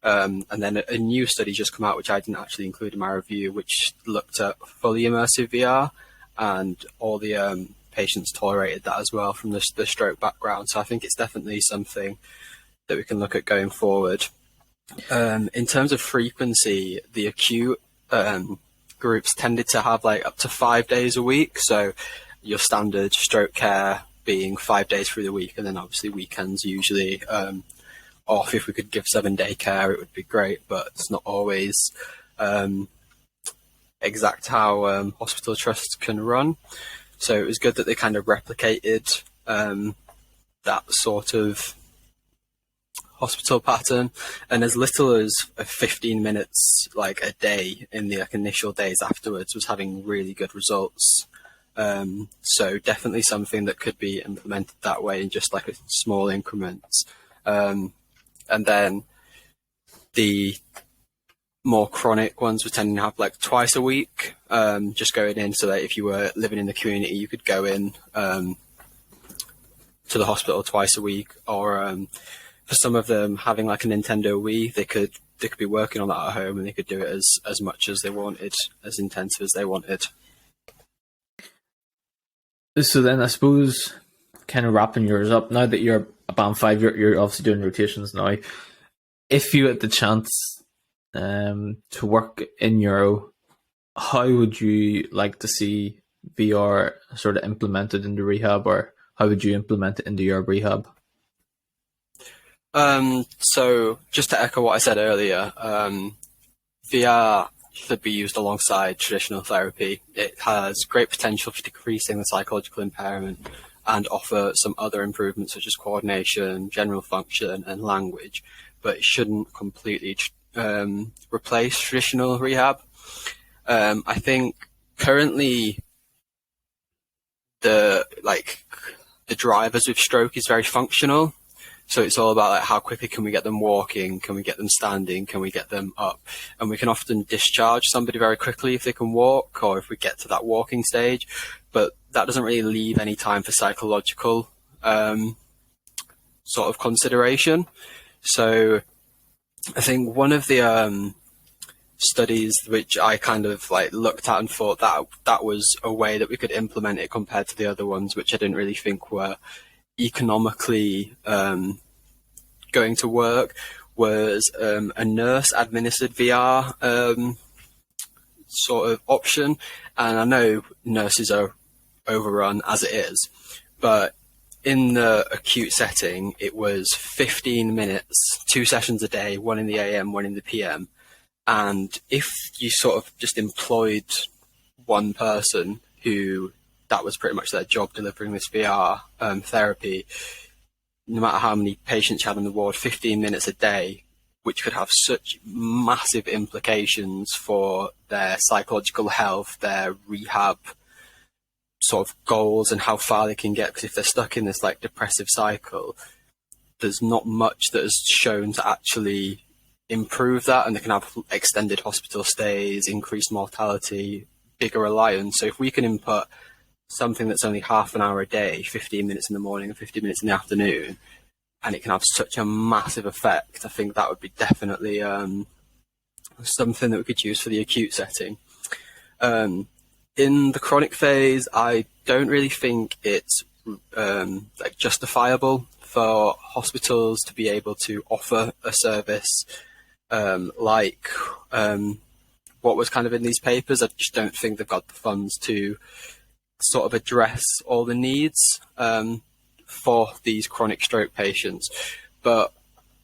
And then a new study just come out, which I didn't actually include in my review, which looked at fully immersive VR, and all the patients tolerated that as well from the stroke background. So I think it's definitely something that we can look at going forward. In terms of frequency, the acute groups tended to have like up to 5 days a week. So your standard stroke care being 5 days through the week, and then obviously weekends usually off. If we could give 7-day care, it would be great, but it's not always exact how hospital trusts can run. So it was good that they kind of replicated that sort of hospital pattern, and as little as 15 minutes like a day in the like initial days afterwards was having really good results. So definitely something that could be implemented that way in just like a small increments. And then the more chronic ones were tending to have like twice a week, just going in, so that if you were living in the community, you could go in to the hospital twice a week. Or for some of them, having like a Nintendo Wii, they could be working on that at home, and they could do it as much as they wanted, as intensive as they wanted. So then I suppose kind of wrapping yours up, now that you're a band 5, you're obviously doing rotations now. If you had the chance to work in Euro, how would you like to see VR sort of implemented into rehab, or how would you implement it into your rehab? So just to echo what I said earlier, VR should be used alongside traditional therapy. It has great potential for decreasing the psychological impairment and offer some other improvements such as coordination, general function, and language, but it shouldn't completely replace traditional rehab. I think currently the drivers with stroke is very functional. So it's all about how quickly can we get them walking, can we get them standing, can we get them up? And we can often discharge somebody very quickly if they can walk or if we get to that walking stage. But that doesn't really leave any time for psychological sort of consideration. So I think one of the studies which I kind of looked at and thought that was a way that we could implement it compared to the other ones, which I didn't really think were economically going to work, was a nurse administered VR sort of option. And I know nurses are overrun as it is, but in the acute setting it was 15 minutes, 2 sessions a day, one in the AM, one in the PM. And if you sort of just employed one person who that was pretty much their job, delivering this VR therapy, no matter how many patients you have in the ward, 15 minutes a day, which could have such massive implications for their psychological health, their rehab sort of goals and how far they can get. Because if they're stuck in this depressive cycle, there's not much that is shown to actually improve that, and they can have extended hospital stays, increased mortality, bigger reliance. So if we can input something that's only half an hour a day, 15 minutes in the morning and 15 minutes in the afternoon, and it can have such a massive effect, I think that would be definitely something that we could use for the acute setting. In the chronic phase, I don't really think it's justifiable for hospitals to be able to offer a service what was kind of in these papers. I just don't think they've got the funds to sort of address all the needs for these chronic stroke patients. But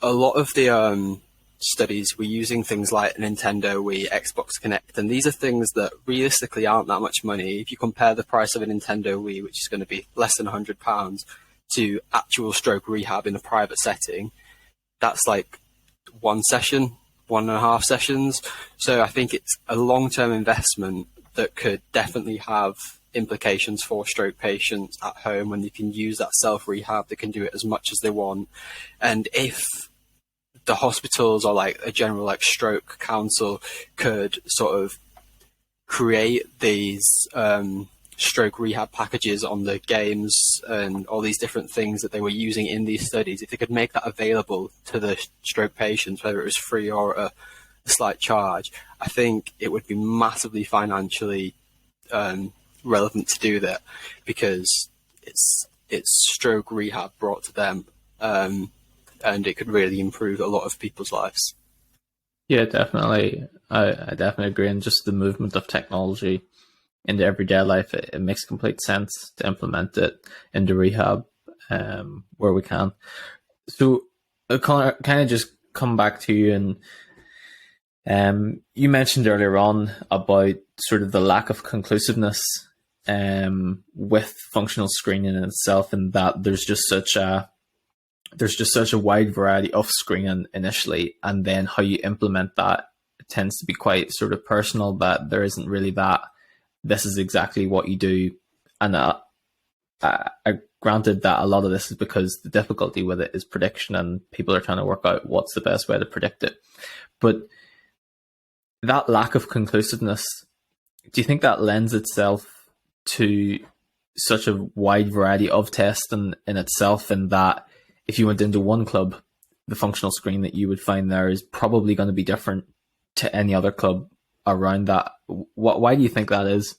a lot of the studies were using things like Nintendo Wii, Xbox Connect, and these are things that realistically aren't that much money. If you compare the price of a Nintendo Wii, which is going to be less than £100, to actual stroke rehab in a private setting, that's like 1 session, 1.5 sessions. So I think it's a long-term investment that could definitely have implications for stroke patients at home when they can use that self-rehab. They can do it as much as they want. And if the hospitals or a general stroke council could sort of create these stroke rehab packages on the games and all these different things that they were using in these studies, if they could make that available to the stroke patients, whether it was free or a slight charge, I think it would be massively financially relevant to do that, because it's stroke rehab brought to them, and it could really improve a lot of people's lives. Yeah, definitely. I definitely agree. And just the movement of technology into everyday life, it makes complete sense to implement it into rehab where we can. So Connor, kind of just come back to you, and you mentioned earlier on about sort of the lack of conclusiveness with functional screening in itself, and that there's just such a wide variety of screening initially, and then how you implement that tends to be quite sort of personal, that there isn't really that this is exactly what you do. And I granted that a lot of this is because the difficulty with it is prediction, and people are trying to work out what's the best way to predict it. But that lack of conclusiveness, do you think that lends itself to such a wide variety of tests in itself, and that if you went into one club, the functional screen that you would find there is probably going to be different to any other club around that? Why do you think that is?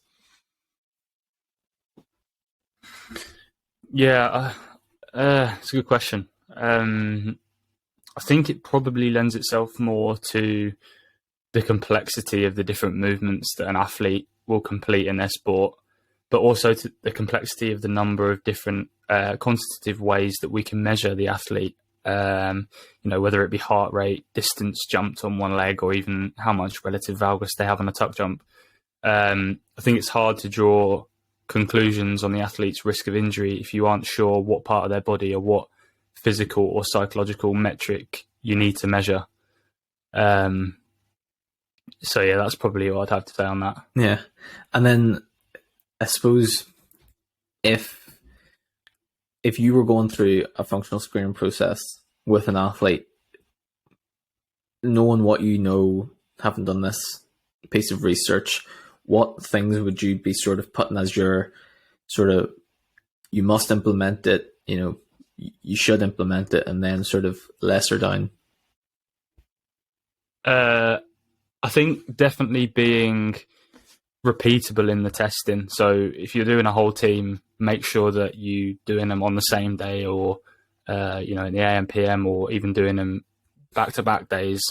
Yeah, it's a good question. I think it probably lends itself more to the complexity of the different movements that an athlete will complete in their sport, but also to the complexity of the number of different quantitative ways that we can measure the athlete, whether it be heart rate, distance jumped on one leg, or even how much relative valgus they have on a tuck jump. I think it's hard to draw conclusions on the athlete's risk of injury if you aren't sure what part of their body or what physical or psychological metric you need to measure. So yeah, that's probably what I'd have to say on that. Yeah. And then I suppose if you were going through a functional screening process with an athlete, knowing what you know, having done this piece of research, what things would you be sort of putting as your sort of, you must implement it, you should implement it, and then sort of lesser down? I think definitely being repeatable in the testing. So if you're doing a whole team, make sure that you doing them on the same day, or in the AM PM, or even doing them back-to-back days,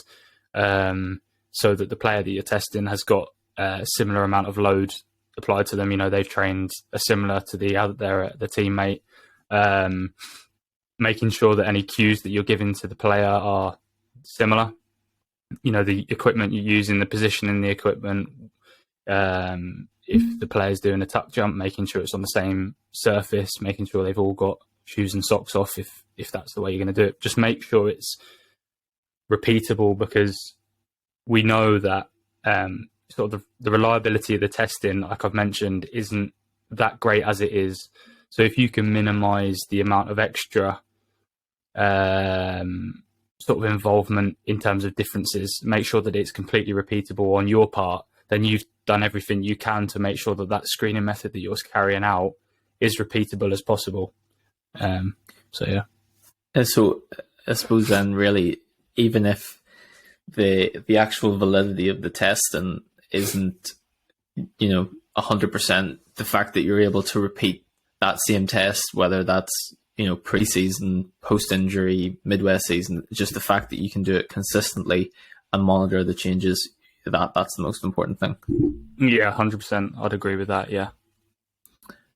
so that the player that you're testing has got a similar amount of load applied to them. They've trained similar to the teammate. Making sure that any cues that you're giving to the player are similar. The equipment you use in the position in the equipment. If the player's doing a tuck jump, making sure it's on the same surface, making sure they've all got shoes and socks off if that's the way you're going to do it. Just make sure it's repeatable, because we know that sort of the reliability of the testing, like I've mentioned, isn't that great as it is. So if you can minimize the amount of extra sort of involvement in terms of differences, make sure that it's completely repeatable on your part, then you've done everything you can to make sure that screening method that you're carrying out is repeatable as possible. So yeah. And so I suppose then, really, even if the actual validity of the testing isn't 100%, the fact that you're able to repeat that same test, whether that's pre-season, post-injury, midway season, just the fact that you can do it consistently and monitor the changes, that's the most important thing. Yeah, 100%. I'd agree with that. Yeah.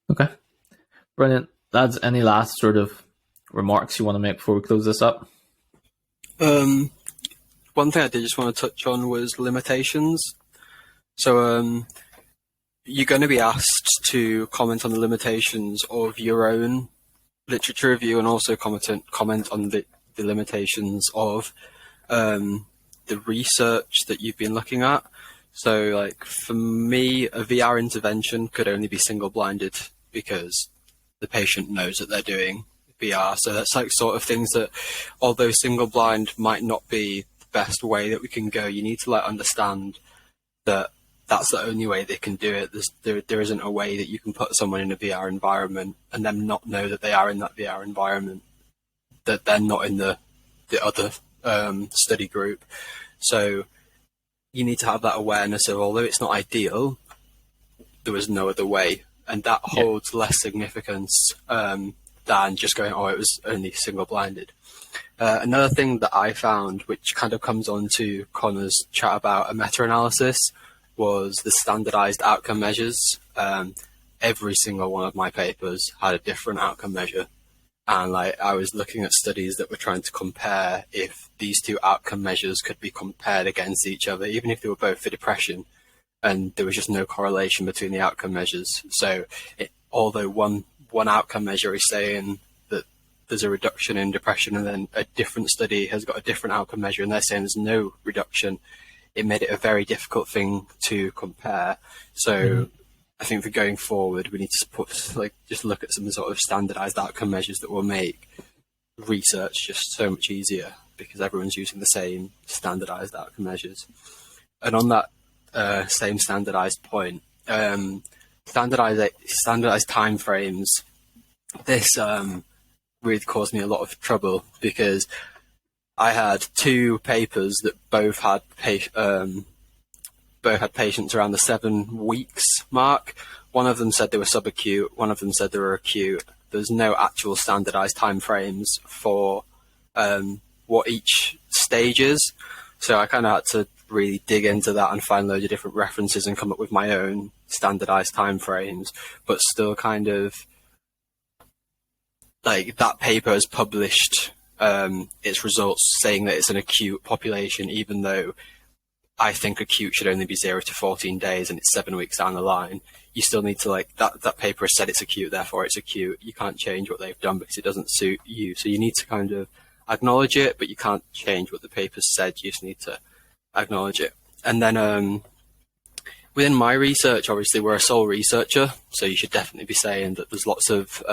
Okay, brilliant. Lads, any last sort of remarks you want to make before we close this up? One thing I did just want to touch on was limitations. So you're going to be asked to comment on the limitations of your own literature review, and also comment on the limitations of the research that you've been looking at. So like for me, a VR intervention could only be single-blinded because the patient knows that they're doing VR. So that's like sort of things that, although single-blind might not be the best way that we can go, you need to understand that that's the only way they can do it. There isn't a way that you can put someone in a VR environment and them not know that they are in that VR environment, that they're not in the other study group. So you need to have that awareness of, although it's not ideal, there was no other way, and that holds less significance than just going, it was only single-blinded. Another thing that I found, which kind of comes on to Connor's chat about a meta-analysis, was the standardized outcome measures. Every single one of my papers had a different outcome measure. And I was looking at studies that were trying to compare if these two outcome measures could be compared against each other, even if they were both for depression, and there was just no correlation between the outcome measures. So although one outcome measure is saying that there's a reduction in depression, and then a different study has got a different outcome measure and they're saying there's no reduction, it made it a very difficult thing to compare. So I think for going forward, we need to just look at some sort of standardized outcome measures that will make research just so much easier, because everyone's using the same standardized outcome measures. And on that same standardized point, standardized time frames, this really caused me a lot of trouble, because I had two papers that both had patients around the 7 weeks mark. One of them said they were subacute, one of them said they were acute. There's no actual standardized time frames for what each stage is. So I kind of had to really dig into that and find loads of different references and come up with my own standardized time frames, but still kind of like that paper has published its results saying that it's an acute population, even though I think acute should only be 0 to 14 days and it's 7 weeks down the line. You still need to, like, that paper has said it's acute, therefore it's acute. You can't change what they've done because it doesn't suit you. So you need to kind of acknowledge it, but you can't change what the paper said. You just need to acknowledge it. And then within my research, obviously we're a sole researcher, so you should definitely be saying that there's lots of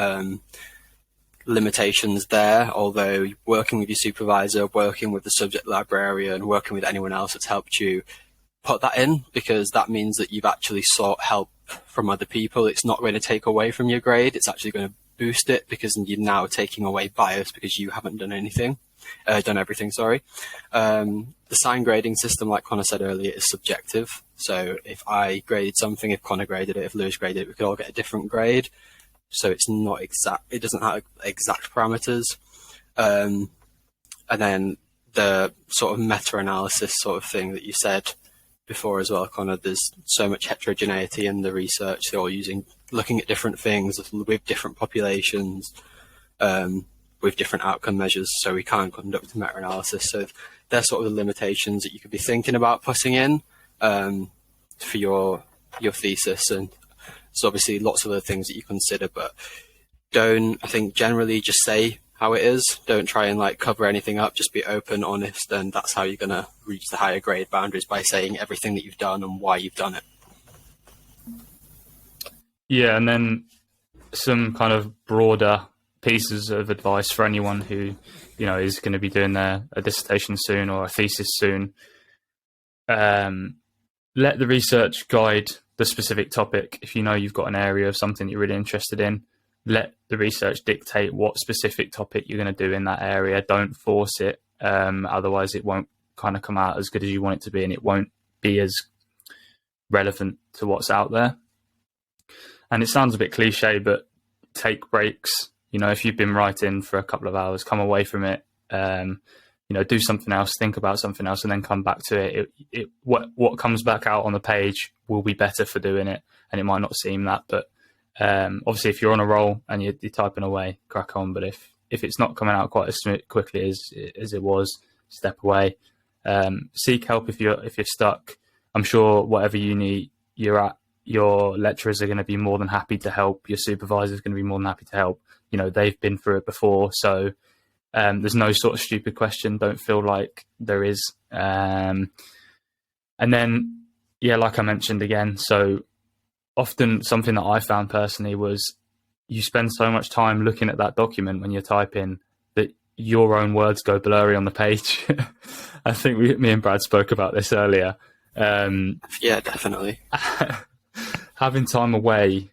limitations there, although working with your supervisor, working with the subject librarian, working with anyone else that's helped you, put that in, because that means that you've actually sought help from other people. It's not going to take away from your grade, it's actually going to boost it, because you're now taking away bias because you haven't done everything. The sign grading system, like Connor said earlier, is subjective. So if I graded something, if Connor graded it, if Lewis graded it, we could all get a different grade. So it's not exact, it doesn't have exact parameters. And then the sort of meta-analysis sort of thing that you said before as well, Connor, there's so much heterogeneity in the research. They're all looking at different things with different populations, with different outcome measures, so we can't conduct a meta-analysis. So they're sort of the limitations that you could be thinking about putting in for your thesis. And so obviously lots of other things that you consider, but I think generally just say how it is. Don't try and like cover anything up, just be open, honest, and that's how you're going to reach the higher grade boundaries, by saying everything that you've done and why you've done it. Yeah, and then some kind of broader pieces of advice for anyone who, you know, is going to be doing a dissertation soon or a thesis soon. Let the research guide the specific topic. If you know you've got an area of something you're really interested in, let the research dictate what specific topic you're going to do in that area. Don't force it. Otherwise it won't kind of come out as good as you want it to be, and it won't be as relevant to what's out there. And it sounds a bit cliche, but take breaks. You know, if you've been writing for a couple of hours, come away from it, you know, do something else, think about something else, and then come back to it. What comes back out on the page will be better for doing it, and it might not seem that, but obviously if you're on a roll and you're typing away, crack on. But if it's not coming out quite as quickly as it was, step away. Seek help if you're stuck. I'm sure whatever uni you're at, your lecturers are going to be more than happy to help. Your supervisor is going to be more than happy to help. You know, they've been through it before, so there's no sort of stupid question. Don't feel like there is. And then, yeah, like I mentioned again, so often something that I found personally was you spend so much time looking at that document when you're typing that your own words go blurry on the page. I think me and Brad spoke about this earlier. Yeah, definitely. Having time away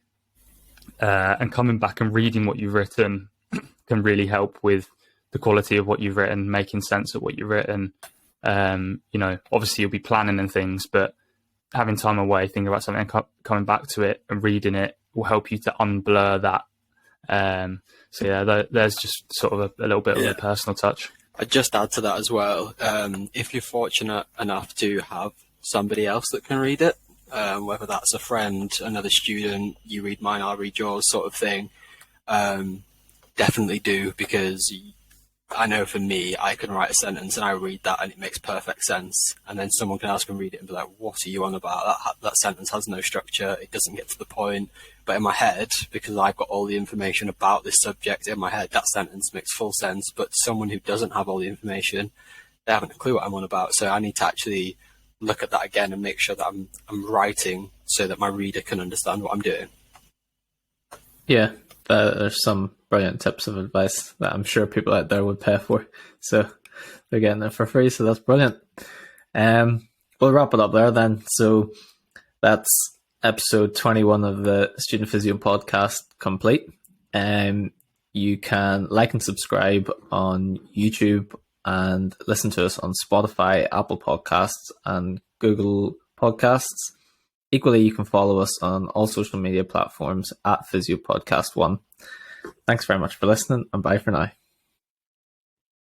and coming back and reading what you've written can really help with the quality of what you've written, making sense of what you've written. You know, obviously you'll be planning and things, but having time away, thinking about something and coming back to it and reading it will help you to unblur that. So yeah, there's just sort of a little bit of a personal touch. I'd just add to that as well. If you're fortunate enough to have somebody else that can read it, whether that's a friend, another student, you read mine, I'll read yours sort of thing, definitely do, because I know for me, I can write a sentence and I read that and it makes perfect sense, and then someone else can read it and be like, what are you on about? That sentence has no structure, it doesn't get to the point. But in my head, because I've got all the information about this subject in my head, that sentence makes full sense. But someone who doesn't have all the information, they haven't a clue what I'm on about. So I need to actually look at that again and make sure that I'm writing so that my reader can understand what I'm doing. Yeah, there's some brilliant tips of advice that I'm sure people out there would pay for. So they're getting it for free, so that's brilliant. We'll wrap it up there then. So that's episode 21 of the Student Physio podcast complete. You can like and subscribe on YouTube and listen to us on Spotify, Apple Podcasts, and Google Podcasts. Equally, you can follow us on all social media platforms at Physio Podcast 1. Thanks very much for listening, and bye for now.